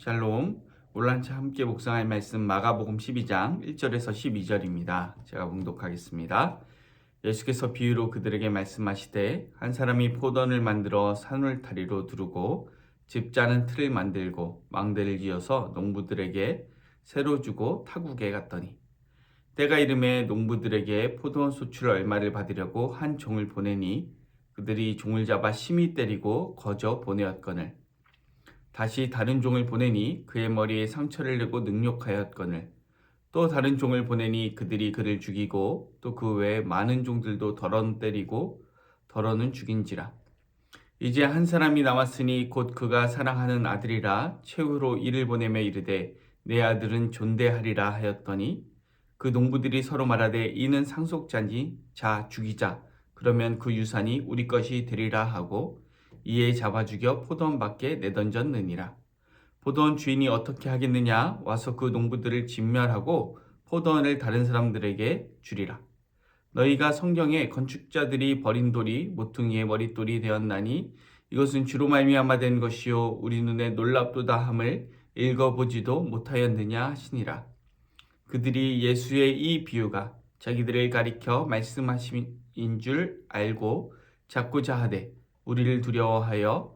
샬롬. 올란차 함께 묵상할 말씀 마가복음 12장 1절에서 12절입니다. 제가 봉독하겠습니다. 예수께서 비유로 그들에게 말씀하시되 한 사람이 포도원을 만들어 산울타리로 두르고 집자는 틀을 만들고 망대를 지어서 농부들에게 새로 주고 타국에 갔더니 때가 이름에 농부들에게 포도원 소출 얼마를 받으려고 한 종을 보내니 그들이 종을 잡아 심히 때리고 거저 보내었거늘 다시 다른 종을 보내니 그의 머리에 상처를 내고 능욕하였거늘 또 다른 종을 보내니 그들이 그를 죽이고 또 그 외에 많은 종들도 덜어는 때리고 덜어는 죽인지라. 이제 한 사람이 남았으니 곧 그가 사랑하는 아들이라 최후로 이를 보내며 이르되 내 아들은 존대하리라 하였더니 그 농부들이 서로 말하되 이는 상속자니 자 죽이자 그러면 그 유산이 우리 것이 되리라 하고 이에 잡아 죽여 포도원 밖에 내던졌느니라. 포도원 주인이 어떻게 하겠느냐? 와서 그 농부들을 진멸하고 포도원을 다른 사람들에게 주리라. 너희가 성경에 건축자들이 버린 돌이 모퉁이의 머릿돌이 되었나니 이것은 주로 말미암아 된 것이요 우리 눈에 놀랍도다 함을 읽어보지도 못하였느냐 하시니라. 그들이 예수의 이 비유가 자기들을 가리켜 말씀하신 줄 알고 잡고자 하되 우리를 두려워하여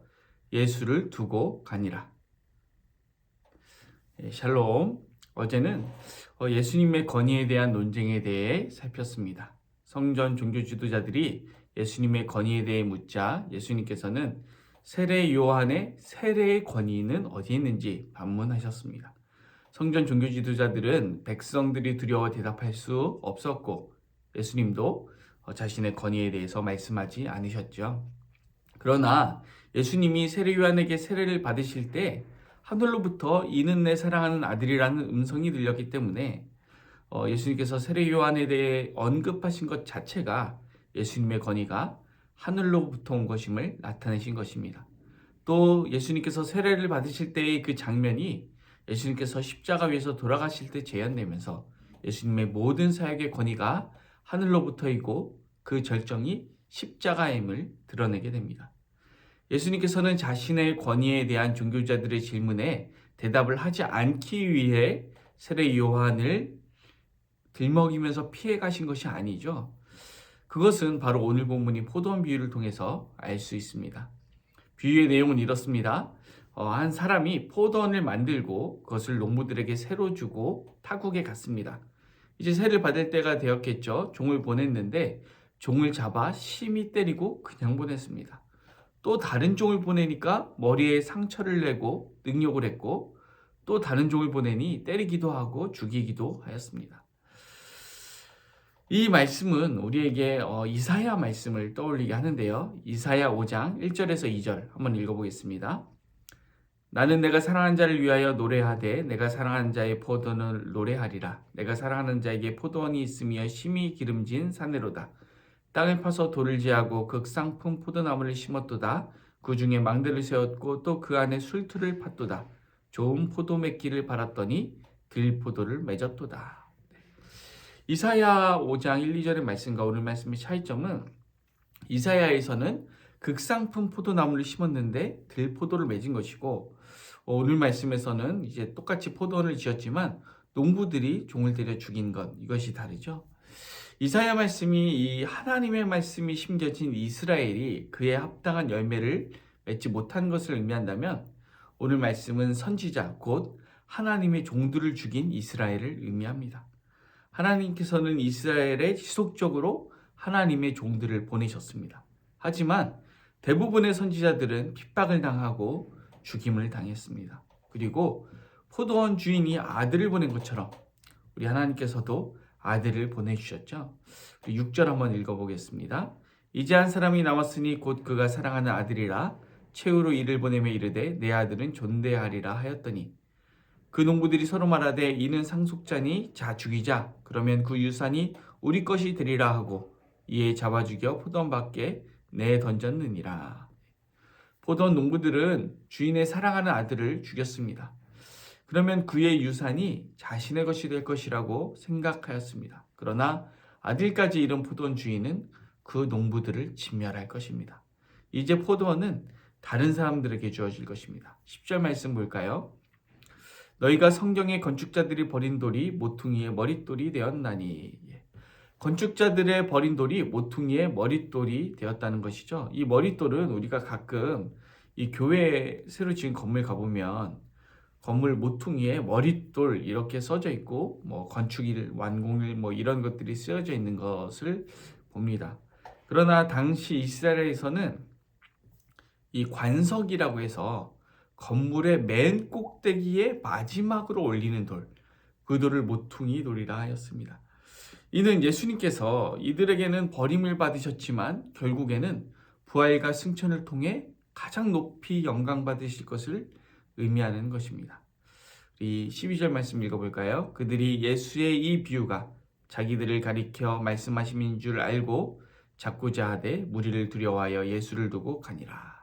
예수를 두고 가니라. 샬롬. 어제는 예수님의 권위에 대한 논쟁에 대해 살폈습니다. 성전 종교 지도자들이 예수님의 권위에 대해 묻자 예수님께서는 세례 요한의 세례의 권위는 어디 있는지 반문하셨습니다. 성전 종교 지도자들은 백성들이 두려워 대답할 수 없었고 예수님도 자신의 권위에 대해서 말씀하지 않으셨죠. 그러나 예수님이 세례 요한에게 세례를 받으실 때 하늘로부터 이는 내 사랑하는 아들이라는 음성이 들렸기 때문에 예수님께서 세례 요한에 대해 언급하신 것 자체가 예수님의 권위가 하늘로부터 온 것임을 나타내신 것입니다. 또 예수님께서 세례를 받으실 때의 그 장면이 예수님께서 십자가 위에서 돌아가실 때 재현되면서 예수님의 모든 사역의 권위가 하늘로부터이고 그 절정이 십자가임을 드러내게 됩니다. 예수님께서는 자신의 권위에 대한 종교자들의 질문에 대답을 하지 않기 위해 세례 요한을 들먹이면서 피해 가신 것이 아니죠. 그것은 바로 오늘 본문인 포도원 비유를 통해서 알 수 있습니다. 비유의 내용은 이렇습니다. 한 사람이 포도원을 만들고 그것을 농부들에게 새로 주고 타국에 갔습니다. 이제 세를 받을 때가 되었겠죠. 종을 보냈는데 종을 잡아 심히 때리고 그냥 보냈습니다. 또 다른 종을 보내니까 머리에 상처를 내고 능욕을 했고 또 다른 종을 보내니 때리기도 하고 죽이기도 하였습니다. 이 말씀은 우리에게 이사야 말씀을 떠올리게 하는데요. 이사야 5장 1절에서 2절 한번 읽어보겠습니다. 나는 내가 사랑하는 자를 위하여 노래하되 내가 사랑하는 자의 포도원을 노래하리라. 내가 사랑하는 자에게 포도원이 있으며 심히 기름진 산으로다. 땅을 파서 돌을 제하고 극상품 포도나무를 심었도다. 그 중에 망대를 세웠고 또 그 안에 술틀을 팠도다. 좋은 포도 맺기를 바랐더니 들포도를 맺었도다. 이사야 5장 1, 2절의 말씀과 오늘 말씀의 차이점은 이사야에서는 극상품 포도나무를 심었는데 들포도를 맺은 것이고 오늘 말씀에서는 이제 똑같이 포도원을 지었지만 농부들이 종을 때려 죽인 것, 이것이 다르죠. 이사야 말씀이 이 하나님의 말씀이 심겨진 이스라엘이 그에 합당한 열매를 맺지 못한 것을 의미한다면 오늘 말씀은 선지자 곧 하나님의 종들을 죽인 이스라엘을 의미합니다. 하나님께서는 이스라엘에 지속적으로 하나님의 종들을 보내셨습니다. 하지만 대부분의 선지자들은 핍박을 당하고 죽임을 당했습니다. 그리고 포도원 주인이 아들을 보낸 것처럼 우리 하나님께서도 아들을 보내주셨죠. 6절 한번 읽어보겠습니다. 이제 한 사람이 남았으니 곧 그가 사랑하는 아들이라 최후로 이를 보내며 이르되 내 아들은 존대하리라 하였더니 그 농부들이 서로 말하되 이는 상속자니 자 죽이자 그러면 그 유산이 우리 것이 되리라 하고 이에 잡아 죽여 포도원 밖에 내던졌느니라. 포도원 농부들은 주인의 사랑하는 아들을 죽였습니다. 그러면 그의 유산이 자신의 것이 될 것이라고 생각하였습니다. 그러나 아들까지 잃은 포도원 주인은 그 농부들을 진멸할 것입니다. 이제 포도원은 다른 사람들에게 주어질 것입니다. 10절 말씀 볼까요? 너희가 성경의 건축자들이 버린 돌이 모퉁이의 머릿돌이 되었나니. 예. 건축자들의 버린 돌이 모퉁이의 머릿돌이 되었다는 것이죠. 이 머릿돌은 우리가 가끔 이 교회 새로 지은 건물 가보면 건물 모퉁이에 머릿돌 이렇게 써져 있고 뭐 건축일, 완공일 뭐 이런 것들이 쓰여져 있는 것을 봅니다. 그러나 당시 이스라엘에서는 이 관석이라고 해서 건물의 맨 꼭대기에 마지막으로 올리는 돌, 그 돌을 모퉁이 돌이라 하였습니다. 이는 예수님께서 이들에게는 버림을 받으셨지만 결국에는 부활과 승천을 통해 가장 높이 영광 받으실 것을 의미하는 것입니다. 우리 12절 말씀 읽어볼까요? 그들이 예수의 이 비유가 자기들을 가리켜 말씀하심인 줄 알고 잡고자 하되 무리를 두려워하여 예수를 두고 가니라.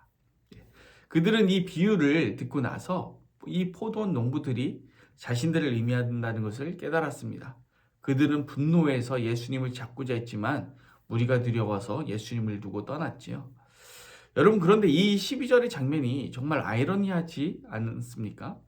그들은 이 비유를 듣고 나서 이 포도원 농부들이 자신들을 의미한다는 것을 깨달았습니다. 그들은 분노해서 예수님을 잡고자 했지만 무리가 두려워서 예수님을 두고 떠났지요. 여러분, 그런데 이 12절의 장면이 정말 아이러니하지 않습니까?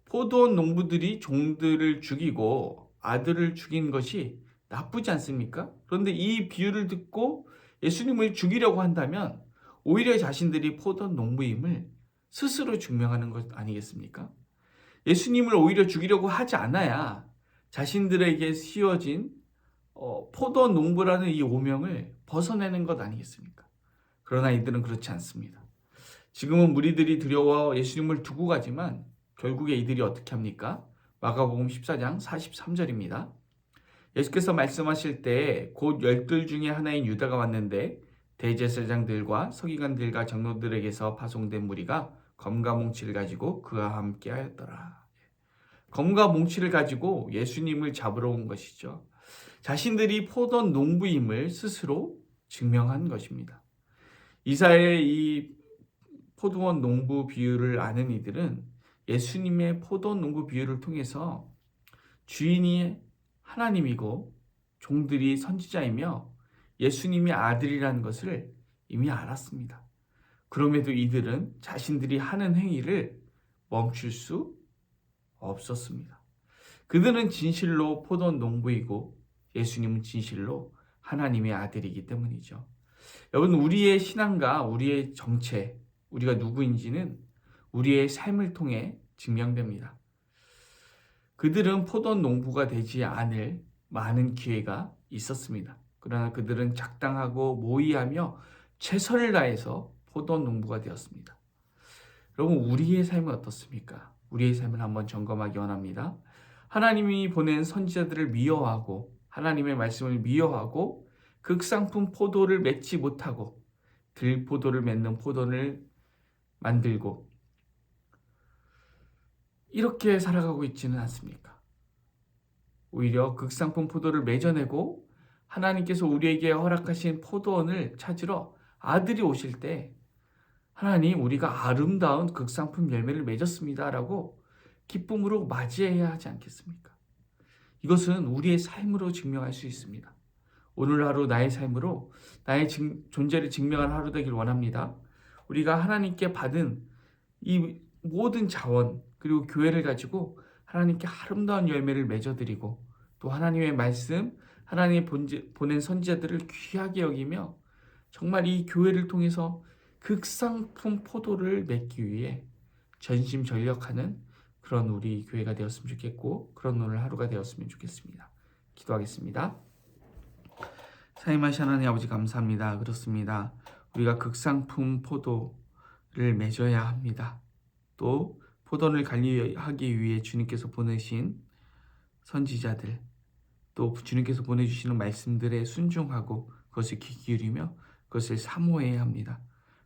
포도원 농부들이 종들을 죽이고 아들을 죽인 것이 나쁘지 않습니까? 그런데 이 비유를 듣고 예수님을 죽이려고 한다면 오히려 자신들이 포도원 농부임을 스스로 증명하는 것 아니겠습니까? 예수님을 오히려 죽이려고 하지 않아야 자신들에게 씌워진 포도원 농부라는 이 오명을 벗어내는 것 아니겠습니까? 그러나 이들은 그렇지 않습니다. 지금은 무리들이 두려워 예수님을 두고 가지만 결국에 이들이 어떻게 합니까? 마가복음 14장 43절입니다. 예수께서 말씀하실 때 곧 열둘 중에 하나인 유다가 왔는데 대제사장들과 서기관들과 장로들에게서 파송된 무리가 검과 몽치를 가지고 그와 함께 하였더라. 검과 몽치를 가지고 예수님을 잡으러 온 것이죠. 자신들이 포도원 농부임을 스스로 증명한 것입니다. 이사야의 이 포도원 농부 비유를 아는 이들은 예수님의 포도원 농부 비유를 통해서 주인이 하나님이고 종들이 선지자이며 예수님이 아들이라는 것을 이미 알았습니다. 그럼에도 이들은 자신들이 하는 행위를 멈출 수 없었습니다. 그들은 진실로 포도원 농부이고 예수님은 진실로 하나님의 아들이기 때문이죠. 여러분, 우리의 신앙과 우리의 정체, 우리가 누구인지는 우리의 삶을 통해 증명됩니다. 그들은 포도원 농부가 되지 않을 많은 기회가 있었습니다. 그러나 그들은 작당하고 모의하며 최선을 다해서 포도원 농부가 되었습니다. 여러분, 우리의 삶은 어떻습니까? 우리의 삶을 한번 점검하기 원합니다. 하나님이 보낸 선지자들을 미워하고 하나님의 말씀을 미워하고 극상품 포도를 맺지 못하고 들포도를 맺는 포도를 만들고 이렇게 살아가고 있지는 않습니까? 오히려 극상품 포도를 맺어내고 하나님께서 우리에게 허락하신 포도원을 찾으러 아들이 오실 때 하나님, 우리가 아름다운 극상품 열매를 맺었습니다 라고 기쁨으로 맞이해야 하지 않겠습니까? 이것은 우리의 삶으로 증명할 수 있습니다. 오늘 하루 나의 삶으로 나의 존재를 증명하는 하루 되길 원합니다. 우리가 하나님께 받은 이 모든 자원 그리고 교회를 가지고 하나님께 아름다운 열매를 맺어드리고 또 하나님의 말씀, 하나님이 보낸 선지자들을 귀하게 여기며 정말 이 교회를 통해서 극상품 포도를 맺기 위해 전심전력하는 그런 우리 교회가 되었으면 좋겠고 그런 오늘 하루가 되었으면 좋겠습니다. 기도하겠습니다. 사임하신 하나님 아버지 감사합니다. 그렇습니다. 우리가 극상품 포도를 맺어야 합니다. 또 포도원을 관리하기 위해 주님께서 보내신 선지자들 또 주님께서 보내주시는 말씀들에 순종하고 그것을 귀 기울이며 그것을 사모해야 합니다.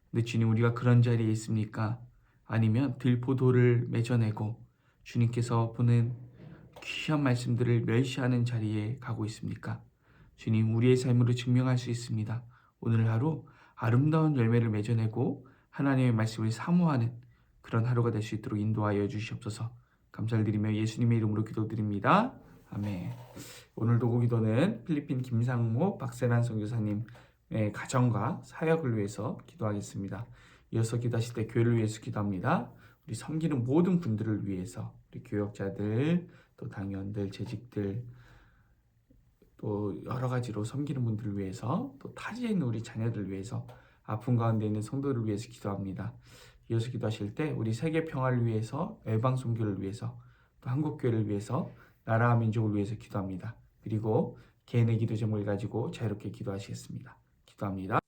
근데 주님, 우리가 그런 자리에 있습니까? 아니면 들포도를 맺어내고 주님께서 보낸 귀한 말씀들을 멸시하는 자리에 가고 있습니까? 주님, 우리의 삶으로 증명할 수 있습니다. 오늘 하루 아름다운 열매를 맺어내고 하나님의 말씀을 사모하는 그런 하루가 될 수 있도록 인도하여 주시옵소서. 감사를 드리며 예수님의 이름으로 기도드립니다. 아멘. 오늘 도구 기도는 필리핀 김상모 박세란 선교사님의 가정과 사역을 위해서 기도하겠습니다. 이어서 기도하실 때 교회를 위해서 기도합니다. 우리 섬기는 모든 분들을 위해서, 우리 교역자들, 또 당원들, 재직들, 또 여러 가지로 섬기는 분들을 위해서, 또 타지에 있는 우리 자녀들 위해서, 아픔 가운데 있는 성도를 위해서 기도합니다. 이어서 기도하실 때 우리 세계 평화를 위해서, 외방 선교를 위해서, 또 한국 교회를 위해서, 나라와 민족을 위해서 기도합니다. 그리고 개인의 기도 제목을 가지고 자유롭게 기도하시겠습니다. 기도합니다.